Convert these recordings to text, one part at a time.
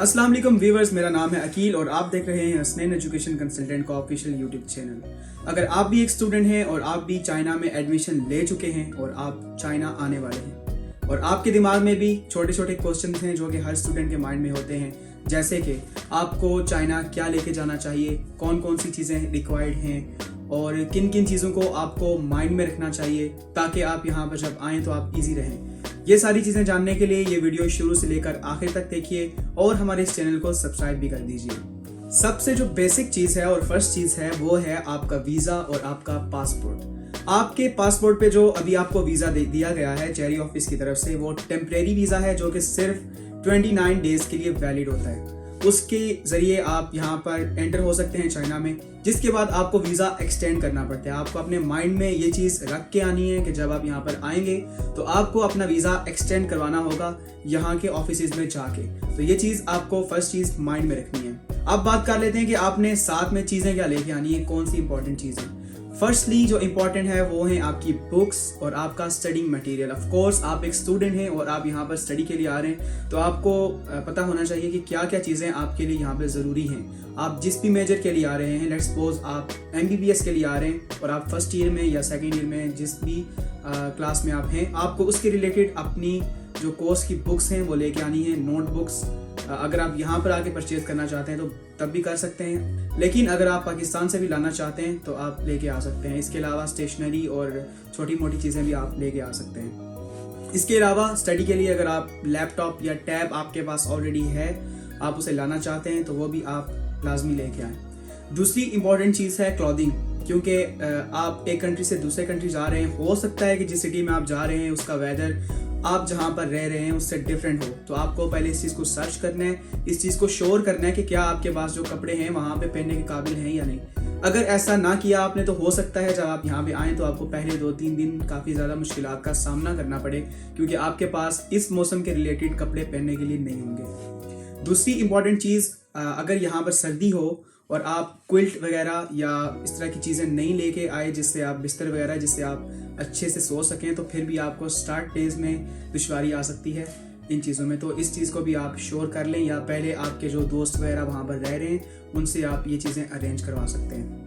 अस्सलाम वालेकुम व्यूअर्स, मेरा नाम है अकील और आप देख रहे हैं हसनैन एजुकेशन कंसल्टेंट का ऑफिशियल यूट्यूब चैनल। अगर आप भी एक स्टूडेंट हैं और आप भी चाइना में एडमिशन ले चुके हैं और आप चाइना आने वाले हैं और आपके दिमाग में भी छोटे छोटे क्वेश्चन हैं जो कि हर स्टूडेंट के माइंड में होते हैं, जैसे कि आपको चाइना क्या लेके जाना चाहिए, कौन कौन सी चीज़ें रिक्वायर्ड हैं और किन किन चीज़ों को आपको माइंड में रखना चाहिए ताकि आप यहाँ पर जब आएँ तो आप ईजी रहें। ये सारी चीज़ें जानने के लिए ये वीडियो शुरू से लेकर आखिर तक देखिए और हमारे इस चैनल को सब्सक्राइब भी कर दीजिए। सबसे जो बेसिक चीज़ है और फर्स्ट चीज़ है वो है आपका वीज़ा और आपका पासपोर्ट। आपके पासपोर्ट पे जो अभी आपको वीज़ा दिया गया है चेरी ऑफिस की तरफ से, वो टेम्परेरी वीज़ा है जो कि सिर्फ 29 डेज के लिए वैलिड होता है। उसके ज़रिए आप यहाँ पर एंटर हो सकते हैं चाइना में, जिसके बाद आपको वीज़ा एक्सटेंड करना पड़ता है। आपको अपने माइंड में ये चीज़ रख के आनी है कि जब आप यहाँ पर आएंगे तो आपको अपना वीज़ा एक्सटेंड करवाना होगा यहाँ के ऑफिस में जाके। तो ये चीज़ आपको फर्स्ट चीज़ माइंड में रखनी है। अब बात कर लेते हैं कि आपने साथ में चीज़ें क्या लेके आनी है, कौन सी इंपॉर्टेंट चीज़ें। फर्स्टली जो इंपॉर्टेंट है वो है आपकी बुक्स और आपका स्टडिंग मटेरियल। ऑफ कोर्स आप एक स्टूडेंट हैं और आप यहाँ पर स्टडी के लिए आ रहे हैं तो आपको पता होना चाहिए कि क्या क्या चीज़ें आपके लिए यहाँ पर ज़रूरी हैं। आप जिस भी मेजर के लिए आ रहे हैं, लेट्स सपोज आप MBBS के लिए आ रहे हैं और आप फर्स्ट ईयर में या सेकेंड ईयर में जिस भी क्लास में आप हैं, आपको उसके रिलेटेड अपनी जो कोर्स की बुक्स हैं वो लेके आनी है, नोटबुक्स। अगर आप यहाँ पर आके परचेज करना चाहते हैं तो तब भी कर सकते हैं, लेकिन अगर आप पाकिस्तान से भी लाना चाहते हैं तो आप लेके आ सकते हैं। इसके अलावा स्टेशनरी और छोटी मोटी चीज़ें भी आप लेके आ सकते हैं। इसके अलावा स्टडी के लिए अगर आप लैपटॉप या टैब आपके पास ऑलरेडी है, आप उसे लाना चाहते हैं तो वो भी आप लाजमी लेके आएँ। दूसरी इंपॉर्टेंट चीज़ है क्लॉथिंग, क्योंकि आप एक कंट्री से दूसरे कंट्री जा रहे हैं, हो सकता है कि जिस सिटी में आप जा रहे हैं उसका वेदर आप जहाँ पर रह रहे हैं उससे डिफरेंट हो। तो आपको पहले इस चीज़ को सर्च करना है, इस चीज़ को श्योर करना है कि क्या आपके पास जो कपड़े हैं वहाँ पे पहनने के काबिल हैं या नहीं। अगर ऐसा ना किया आपने तो हो सकता है जब आप यहाँ पे आएँ तो आपको पहले 2-3 दिन काफ़ी ज़्यादा मुश्किलात का सामना करना पड़े, क्योंकि आपके पास इस मौसम के रिलेटेड कपड़े पहनने के लिए नहीं होंगे। दूसरी इंपॉर्टेंट चीज़, अगर यहाँ पर सर्दी हो और आप क्विल्ट वगैरह या इस तरह की चीज़ें नहीं लेके आए जिससे आप बिस्तर वगैरह जिससे आप अच्छे से सो सकें, तो फिर भी आपको स्टार्ट डेज में दुश्वारी आ सकती है इन चीज़ों में। तो इस चीज़ को भी आप श्योर कर लें, या पहले आपके जो दोस्त वगैरह वहाँ पर रह रहे हैं उनसे आप ये चीज़ें अरेंज करवा सकते हैं।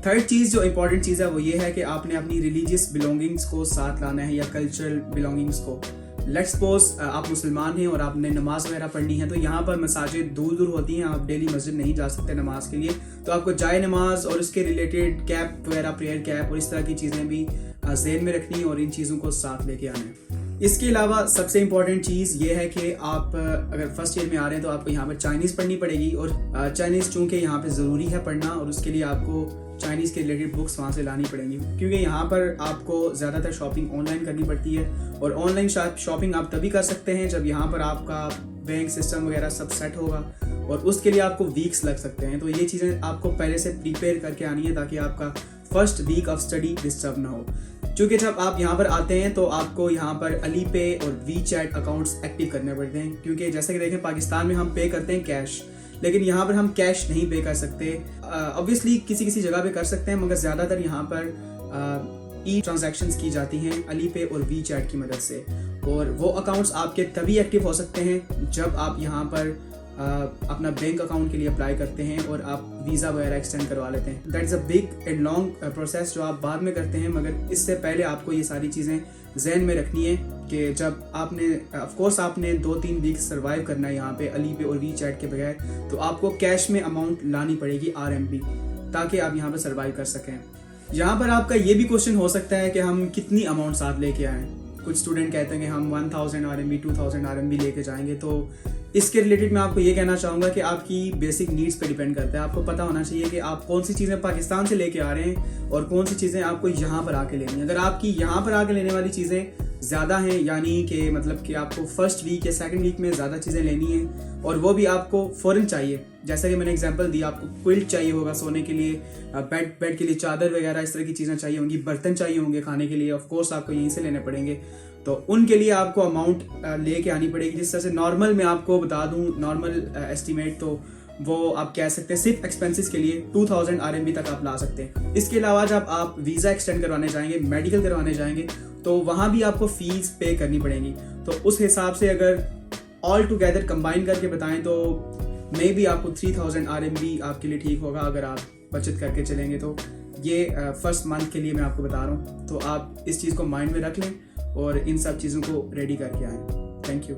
थर्ड चीज़ जो इंपॉर्टेंट चीज़ है वो ये है कि आपने अपनी रिलीजियस बिलोंगिंग्स को साथ लाना है या कल्चरल बिलोंगिंग्स को। लेट्स सपोज आप मुसलमान हैं और आपने नमाज वगैरह पढ़नी है, तो यहाँ पर मसाजिद दूर दूर होती हैं, आप डेली मस्जिद नहीं जा सकते नमाज के लिए, तो आपको जाए नमाज और उसके रिलेटेड कैप वगैरह, प्रेयर कैप और इस तरह की चीज़ें भी ज़हन में रखनी है और इन चीज़ों को साथ लेके आना है। इसके अलावा सबसे इम्पॉर्टेंट चीज़ ये है कि आप अगर फर्स्ट ईयर में आ रहे हैं तो आपको यहाँ पर चाइनीज़ पढ़नी पड़ेगी, और चाइनीज़ चूँकि यहाँ पर ज़रूरी है पढ़ना, और उसके लिए आपको चाइनीज़ के रिलेटेड बुक्स वहाँ से लानी पड़ेंगी, क्योंकि यहाँ पर आपको ज़्यादातर शॉपिंग ऑनलाइन करनी पड़ती है। और ऑनलाइन शॉपिंग आप तभी कर सकते हैं जब यहाँ पर आपका बैंक सिस्टम वगैरह सब सेट होगा, और उसके लिए आपको वीक्स लग सकते हैं। तो ये चीज़ें आपको पहले से प्रिपेयर करके आनी है ताकि आपका first week of study disturb ना हो। क्योंकि जब आप यहाँ पर आते हैं तो आपको यहाँ पर अली पे और WeChat अकाउंट्स एक्टिव करने पड़ते हैं, क्योंकि जैसे कि देखें पाकिस्तान में हम पे करते हैं कैश, लेकिन यहाँ पर हम कैश नहीं पे कर सकते। ऑब्वियसली किसी किसी जगह पे कर सकते हैं, मगर ज़्यादातर यहाँ पर ट्रांजैक्शंस की जाती हैं अली पे और WeChat की मदद से, और वो अकाउंट्स आपके तभी एक्टिव हो सकते हैं जब आप यहाँ पर अपना बैंक अकाउंट के लिए अप्लाई करते हैं और आप वीज़ा वगैरह एक्सटेंड करवा लेते हैं। That is a big and long process जो आप बाद में करते हैं, मगर इससे पहले आपको ये सारी चीज़ें जहन में रखनी है कि जब आपने ऑफकोर्स आपने 2-3 वीक सर्वाइव करना है यहाँ पे अली पे और WeChat के बगैर, तो आपको कैश में अमाउंट लानी पड़ेगी RMB, ताकि आप यहाँ पर सर्वाइव कर सकें। यहाँ पर आपका ये भी क्वेश्चन हो सकता है कि हम कितनी अमाउंट साथ लेके आएँ। कुछ स्टूडेंट कहते हैं कि हम 1000 RMB 2000 RMB लेके जाएंगे। तो इसके रिलेटेड मैं आपको ये कहना चाहूँगा कि आपकी बेसिक नीड्स पे डिपेंड करता है। आपको पता होना चाहिए कि आप कौन सी चीज़ें पाकिस्तान से लेके आ रहे हैं और कौन सी चीज़ें आपको यहाँ पर आके लेनी है। अगर आपकी यहाँ पर आके लेने वाली चीज़ें ज़्यादा हैं, यानी कि मतलब कि आपको फर्स्ट वीक या सेकंड वीक में ज़्यादा चीज़ें लेनी हैं और वो भी आपको फ़ौरन चाहिए, जैसा कि मैंने एग्जांपल दिया, आपको क्विल्ट चाहिए होगा सोने के लिए, बेड के लिए चादर वगैरह इस तरह की चीज़ें चाहिए होंगी, बर्तन चाहिए होंगे खाने के लिए, ऑफ कोर्स आपको यहीं से लेने पड़ेंगे। तो उनके लिए आपको अमाउंट लेके आनी पड़ेगी। जिस तरह से नॉर्मल मैं आपको बता दूं, नॉर्मल एस्टिमेट तो वो आप कह सकते हैं सिर्फ एक्सपेंसेस के लिए 2000 RMB तक आप ला सकते हैं। इसके अलावा जब आप वीज़ा एक्सटेंड करवाने जाएंगे, मेडिकल करवाने जाएंगे, तो वहाँ भी आपको फीस पे करनी पड़ेगी। तो उस हिसाब से अगर ऑल टुगेदर कंबाइन करके बताएं तो मे बी आपको 3000 RMB आपके लिए ठीक होगा अगर आप बचत करके चलेंगे। तो ये फर्स्ट मंथ के लिए मैं आपको बता रहा हूँ, तो आप इस चीज़ को माइंड में रख लें और इन सब चीज़ों को रेडी करके आएँ। Thank you.